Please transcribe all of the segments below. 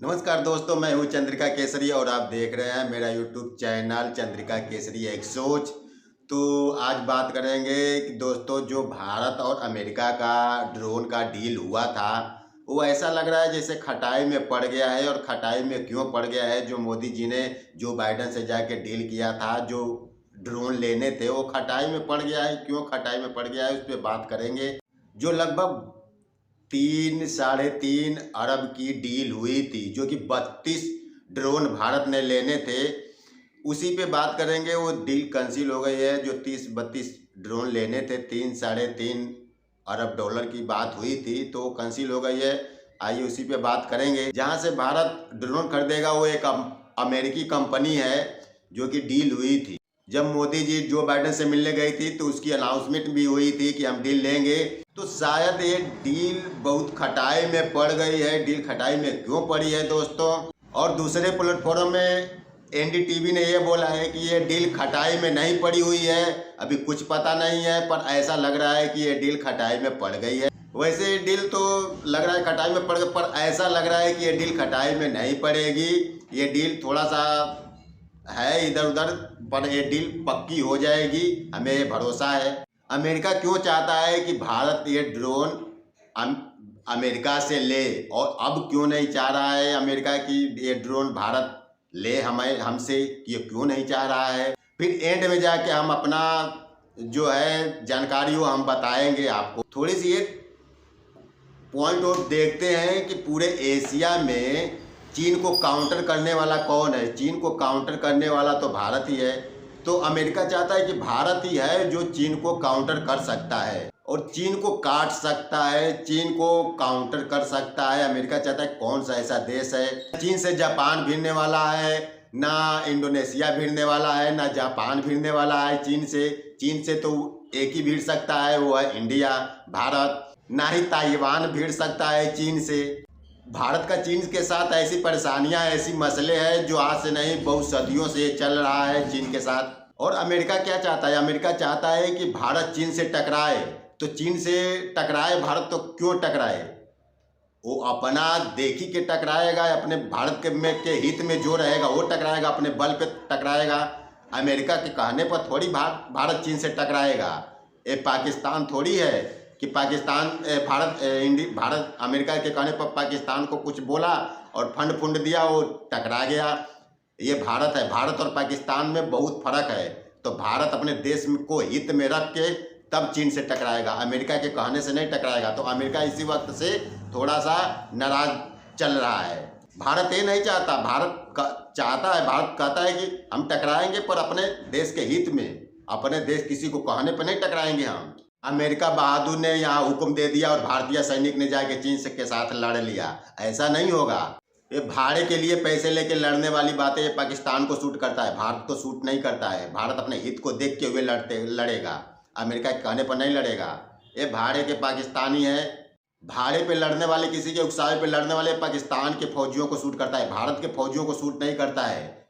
नमस्कार दोस्तों, मैं हूं चंद्रिका केसरी और आप देख रहे हैं मेरा यूट्यूब चैनल चंद्रिका केसरी एक सोच। तो आज बात करेंगे कि दोस्तों जो भारत और अमेरिका का ड्रोन का डील हुआ था वो ऐसा लग रहा है जैसे खटाई में पड़ गया है। और खटाई में क्यों पड़ गया है? जो मोदी जी ने जो बाइडन से जाके डील किया था, जो ड्रोन लेने थे, वो खटाई में पड़ गया है। क्यों खटाई में पड़ गया है उस पर बात करेंगे। जो लगभग 3-3.5 अरब की डील हुई थी, जो कि 32 ड्रोन भारत ने लेने थे, उसी पे बात करेंगे। वो डील कैंसिल हो गई है। जो 30-32 ड्रोन लेने थे, 3-3.5 अरब डॉलर की बात हुई थी, तो कैंसिल हो गई है। आइए उसी पे बात करेंगे। जहाँ से भारत ड्रोन खरीदेगा वो एक अमेरिकी कंपनी है, जो कि डील हुई थी। जब मोदी जी जो बाइडन से मिलने गई थी तो उसकी अनाउंसमेंट भी हुई थी कि हम डील लेंगे। तो शायद ये डील बहुत खटाई में पड़ गई है। डील खटाई में क्यों पड़ी है दोस्तों? और दूसरे प्लेटफॉर्म में एनडीटीवी ने ये बोला है कि ये डील खटाई में नहीं पड़ी हुई है। अभी कुछ पता नहीं है, पर ऐसा लग रहा है कि ये डील खटाई में पड़ गई है। वैसे डील तो लग रहा है खटाई में पड़ गई, पर ऐसा लग रहा है कि ये डील खटाई में नहीं पड़ेगी। ये डील थोड़ा सा है इधर उधर, पर ये डील पक्की हो जाएगी, हमें ये भरोसा है। अमेरिका क्यों चाहता है कि भारत ये ड्रोन अमेरिका से ले, और अब क्यों नहीं चाह रहा है अमेरिका की ये ड्रोन भारत ले हमसे? ये क्यों नहीं चाह रहा है? फिर एंड में जाके हम अपना जो है जानकारी वो हम बताएंगे आपको। थोड़ी सी ये पॉइंट और देखते हैं कि पूरे एशिया में चीन को काउंटर करने वाला कौन है। चीन को काउंटर करने वाला तो भारत ही है। तो अमेरिका चाहता है कि भारत ही है जो चीन को काउंटर कर सकता है और चीन को काट सकता है, चीन को काउंटर कर सकता है। अमेरिका चाहता है कौन सा ऐसा देश है। चीन से जापान भिड़ने वाला है, ना इंडोनेशिया भिड़ने वाला है, ना जापान भिड़ने वाला है चीन से तो एक ही भिड़ सकता है, वो है इंडिया, भारत। ना ही ताइवान भिड़ सकता है चीन से। भारत का चीन के साथ ऐसी परेशानियां, ऐसी मसले हैं जो आज से नहीं बहुत सदियों से चल रहा है चीन के साथ। और अमेरिका क्या चाहता है? अमेरिका चाहता है कि भारत चीन से टकराए। तो चीन से टकराए भारत, तो क्यों टकराए? वो अपना देखी के टकराएगा, अपने भारत के हित में जो रहेगा वो टकराएगा, अपने बल पे टकराएगा। अमेरिका के कहने पर थोड़ी भारत चीन से टकराएगा। ये पाकिस्तान थोड़ी है कि भारत अमेरिका के कहने पर पाकिस्तान को कुछ बोला और फंड दिया, वो टकरा गया। ये भारत है। भारत और पाकिस्तान में बहुत फर्क है। तो भारत अपने देश को हित में रख के तब चीन से टकराएगा, अमेरिका के कहने से नहीं टकराएगा। तो अमेरिका इसी वक्त से थोड़ा सा नाराज चल रहा है। भारत ये नहीं चाहता। चाहता है, भारत कहता है कि हम टकराएंगे पर अपने देश के हित में, अपने देश किसी को कहने पर नहीं टकराएंगे हम। अमेरिका बहादुर ने यहाँ हुक्म दे दिया और भारतीय सैनिक ने जाके चीन के साथ लड़ लिया, ऐसा नहीं होगा। ये भाड़े के लिए पैसे लेके लड़ने वाली बातें, ये पाकिस्तान को सूट करता है, भारत को सूट नहीं करता है। भारत अपने हित को देख के हुए लड़ेगा, अमेरिका के कहने पर नहीं लड़ेगा। ये भाड़े के पाकिस्तानी है। भाड़े पे लड़ने वाले, किसी के उकसावे पे लड़ने वाले पाकिस्तान के फौजियों को सूट करता है, भारत के फौजियों को सूट नहीं करता है।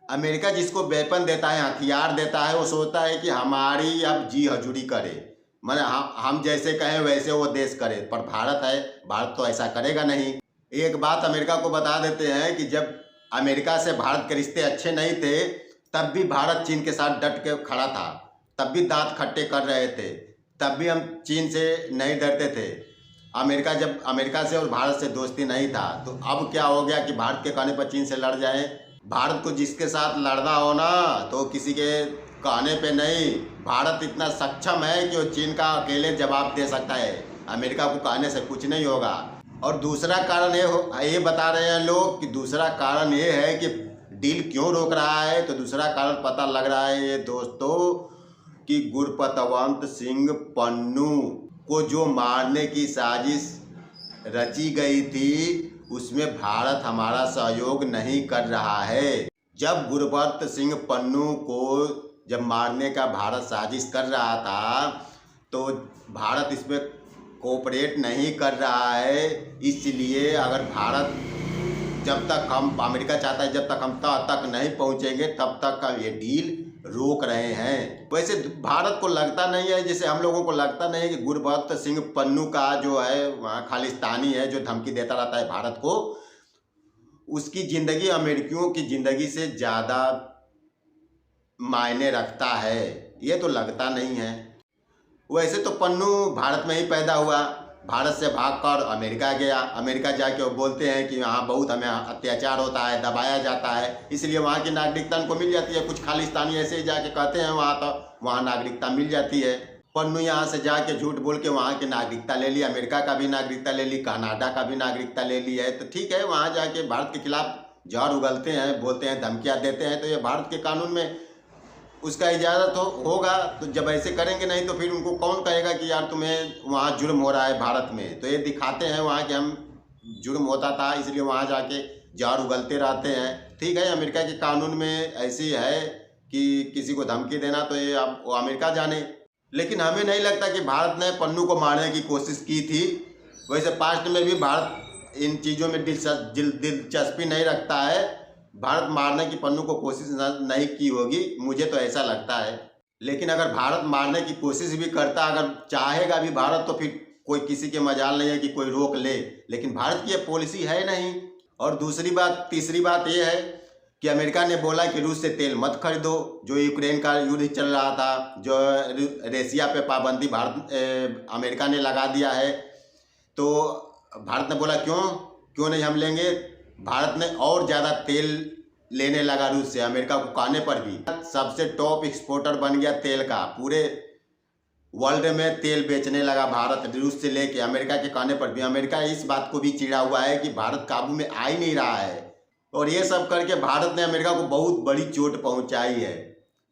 अमेरिका जिसको वेपन देता है, हथियार देता है, वो सोचता है कि हमारी अब जी हजूरी करे, माने हम जैसे कहें वैसे वो देश करे। पर भारत है, भारत तो ऐसा करेगा नहीं। एक बात अमेरिका को बता देते हैं कि जब अमेरिका से भारत के रिश्ते अच्छे नहीं थे, तब भी भारत चीन के साथ डट के खड़ा था, तब भी दांत खट्टे कर रहे थे, तब भी हम चीन से नहीं डरते थे। जब अमेरिका से और भारत से दोस्ती नहीं था, तो अब क्या हो गया कि भारत के कहने पर चीन से लड़ जाए। भारत को जिसके साथ लड़ना हो ना, तो किसी के कहने पे नहीं। भारत इतना सक्षम है कि वो चीन का अकेले जवाब दे सकता है, अमेरिका को कहने से कुछ नहीं होगा। और दूसरा कारण ये बता रहे हैं लोग कि दूसरा कारण ये है कि डील क्यों रोक रहा है। तो दूसरा कारण पता लग रहा है ये दोस्तों कि गुरपतवंत सिंह पन्नू को जो मारने की साजिश रची गई थी, उसमें भारत हमारा सहयोग नहीं कर रहा है। जब गुरबख्श सिंह पन्नू को जब मारने का भारत साजिश कर रहा था, तो भारत इसमें कोऑपरेट नहीं कर रहा है। इसलिए अगर भारत, जब तक हम, अमेरिका चाहता है जब तक हम तक नहीं पहुंचेंगे, तब तक का ये डील रोक रहे हैं। वैसे भारत को लगता नहीं है, जैसे हम लोगों को लगता नहीं है कि गुरबख्श सिंह पन्नू का जो है वहाँ खालिस्तानी है, जो धमकी देता रहता है भारत को, उसकी ज़िंदगी अमेरिकियों की ज़िंदगी से ज़्यादा मायने रखता है, ये तो लगता नहीं है। वैसे तो पन्नू भारत में ही पैदा हुआ, भारत से भागकर अमेरिका गया, अमेरिका जाके वो बोलते हैं कि वहाँ बहुत हमें अत्याचार होता है, दबाया जाता है, इसलिए वहाँ की नागरिकता उनको मिल जाती है। कुछ खालिस्तानी ऐसे ही जाके कहते हैं वहाँ, तो वहाँ नागरिकता मिल जाती है। पन्नू यहाँ से जाके झूठ बोल के वहाँ की नागरिकता ले ली, अमेरिका का भी नागरिकता ले ली, कनाडा का भी नागरिकता ले ली है। तो ठीक है, वहाँ जाके भारत के खिलाफ जहर उगलते हैं, बोलते हैं, धमकियाँ देते हैं, तो ये भारत के कानून में उसका इजाज़त होगा। तो जब ऐसे करेंगे नहीं तो फिर उनको कौन कहेगा कि यार तुम्हें वहाँ जुर्म हो रहा है भारत में। तो ये दिखाते हैं वहाँ कि हम जुर्म होता था इसलिए वहाँ जाके जहर उगलते रहते हैं। ठीक है, अमेरिका के कानून में ऐसी है कि किसी को धमकी देना तो ये अब वो अमेरिका जाने। लेकिन हमें नहीं लगता कि भारत ने पन्नू को मारने की कोशिश की थी। वैसे पास्ट में भी भारत इन चीज़ों में दिलचस्पी नहीं रखता है, भारत मारने की पन्नू को कोशिश नहीं की होगी, मुझे तो ऐसा लगता है। लेकिन अगर भारत मारने की कोशिश भी करता, अगर चाहेगा भी भारत, तो फिर कोई किसी के मजाल नहीं है कि कोई रोक ले। लेकिन भारत की ये पॉलिसी है नहीं। और तीसरी बात ये है कि अमेरिका ने बोला कि रूस से तेल मत खरीदो, जो यूक्रेन का युद्ध चल रहा था, जो रसिया पे पाबंदी अमेरिका ने लगा दिया है। तो भारत ने बोला क्यों नहीं हम लेंगे। भारत ने और ज़्यादा तेल लेने लगा रूस से, अमेरिका को कहने पर भी सबसे टॉप एक्सपोर्टर बन गया तेल का। पूरे वर्ल्ड में तेल बेचने लगा भारत, रूस से लेके अमेरिका के कहने पर भी। अमेरिका इस बात को भी चिढ़ा हुआ है कि भारत काबू में आ ही नहीं रहा है। और ये सब करके भारत ने अमेरिका को बहुत बड़ी चोट पहुंचाई है,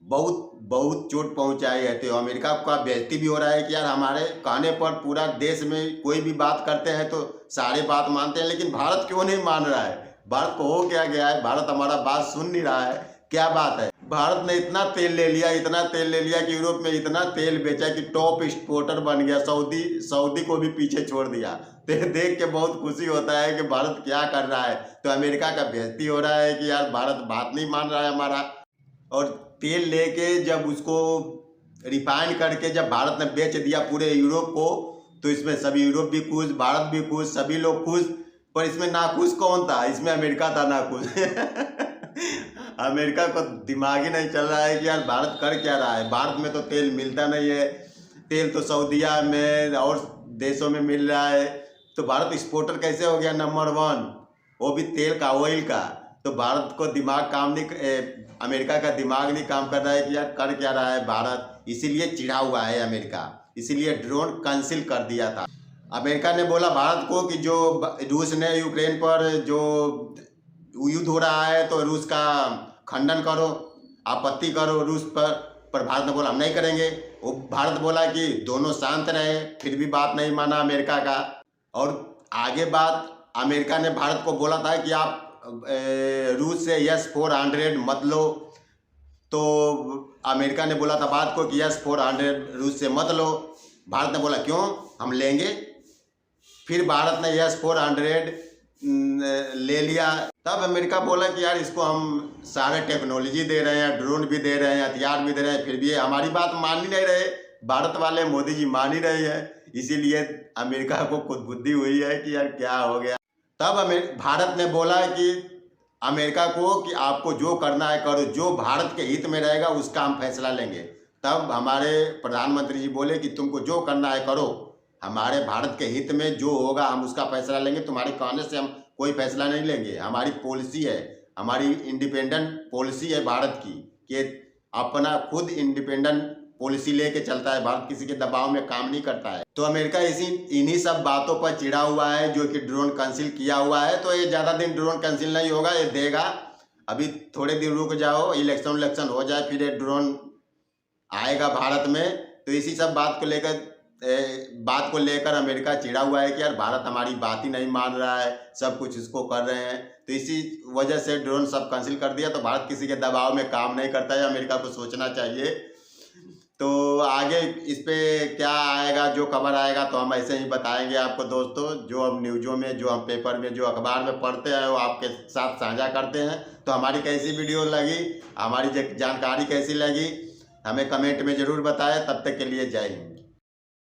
बहुत चोट पहुंचाई है। तो अमेरिका का बेइज्जती भी हो रहा है कि यार हमारे कहने पर पूरा देश में कोई भी बात करते हैं तो सारे बात मानते हैं, लेकिन भारत क्यों नहीं मान रहा है। भारत को हो क्या गया है, भारत हमारा बात सुन नहीं रहा है, क्या बात है। भारत ने इतना तेल ले लिया कि यूरोप में इतना तेल बेचा कि टॉप एक्सपोर्टर बन गया, सऊदी को भी पीछे छोड़ दिया। तो देख के बहुत खुशी होता है कि भारत क्या कर रहा है। तो अमेरिका का बेइज्जती हो रहा है कि यार भारत बात नहीं मान रहा है हमारा। और तेल लेके जब उसको रिफाइन करके जब भारत ने बेच दिया पूरे यूरोप को, तो इसमें सभी यूरोप भी खुश, भारत भी खुश, सभी लोग खुश। पर इसमें नाखुश कौन था? इसमें अमेरिका था नाखुश। अमेरिका को दिमाग ही नहीं चल रहा है कि यार भारत कर क्या रहा है। भारत में तो तेल मिलता नहीं है, तेल तो सऊदीया में और देशों में मिल रहा है। तो भारत एक्सपोर्टर कैसे हो गया नंबर 1, वो भी तेल का, ऑयल का। तो भारत को अमेरिका का दिमाग नहीं काम कर रहा है कि यार कर क्या रहा है भारत। इसीलिए चिढ़ा हुआ है अमेरिका, इसीलिए ड्रोन कैंसिल कर दिया था। अमेरिका ने बोला भारत को कि जो रूस ने यूक्रेन पर जो युद्ध हो रहा है तो रूस का खंडन करो, आपत्ति करो रूस पर भारत ने बोला हम नहीं करेंगे। वो भारत बोला कि दोनों शांत रहे, फिर भी बात नहीं माना अमेरिका का। और आगे बात अमेरिका ने भारत को बोला था कि आप रूस से S-400 मत लो। तो अमेरिका ने बोला था भारत को कि S-400 रूस से मत लो। भारत ने बोला क्यों, हम लेंगे। फिर भारत ने S-400 ले लिया। तब अमेरिका बोला कि यार इसको हम सारे टेक्नोलॉजी दे रहे हैं, ड्रोन भी दे रहे हैं, हथियार भी दे रहे हैं, फिर भी हमारी बात मान ही नहीं रहे। भारत वाले मोदी जी मान ही रहे हैं। इसीलिए अमेरिका को खुद बुद्धि हुई है कि यार क्या हो गया। तब भारत ने बोला कि अमेरिका को कि आपको जो करना है करो, जो भारत के हित में रहेगा उसका हम फैसला लेंगे। तब हमारे प्रधानमंत्री जी बोले कि तुमको जो करना है करो, हमारे भारत के हित में जो होगा हम उसका फैसला लेंगे, तुम्हारे कहने से हम कोई फैसला नहीं लेंगे। हमारी पॉलिसी है, हमारी इंडिपेंडेंट पॉलिसी है भारत की कि अपना खुद इंडिपेंडेंट पॉलिसी लेके चलता है भारत, किसी के दबाव में काम नहीं करता है। तो अमेरिका इन्हीं सब बातों पर चिढ़ा हुआ है जो कि ड्रोन कैंसिल किया हुआ है। तो ये ज़्यादा दिन ड्रोन कैंसिल नहीं होगा, ये देगा। अभी थोड़े दिन रुक जाओ, इलेक्शन हो जाए, फिर ये ड्रोन आएगा भारत में। तो इसी सब बात को लेकर अमेरिका चिढ़ा हुआ है कि यार भारत हमारी बात ही नहीं मान रहा है, सब कुछ इसको कर रहे हैं। तो इसी वजह से ड्रोन सब कैंसिल कर दिया। तो भारत किसी के दबाव में काम नहीं करता है, अमेरिका को सोचना चाहिए। तो आगे इस पे क्या आएगा, जो खबर आएगा तो हम ऐसे ही बताएंगे आपको दोस्तों। जो हम न्यूज़ों में, जो हम पेपर में, जो अखबार में पढ़ते हैं वो आपके साथ साझा करते हैं। तो हमारी कैसी वीडियो लगी, हमारी जानकारी कैसी लगी, हमें कमेंट में ज़रूर बताएं। तब तक के लिए जय हिंद।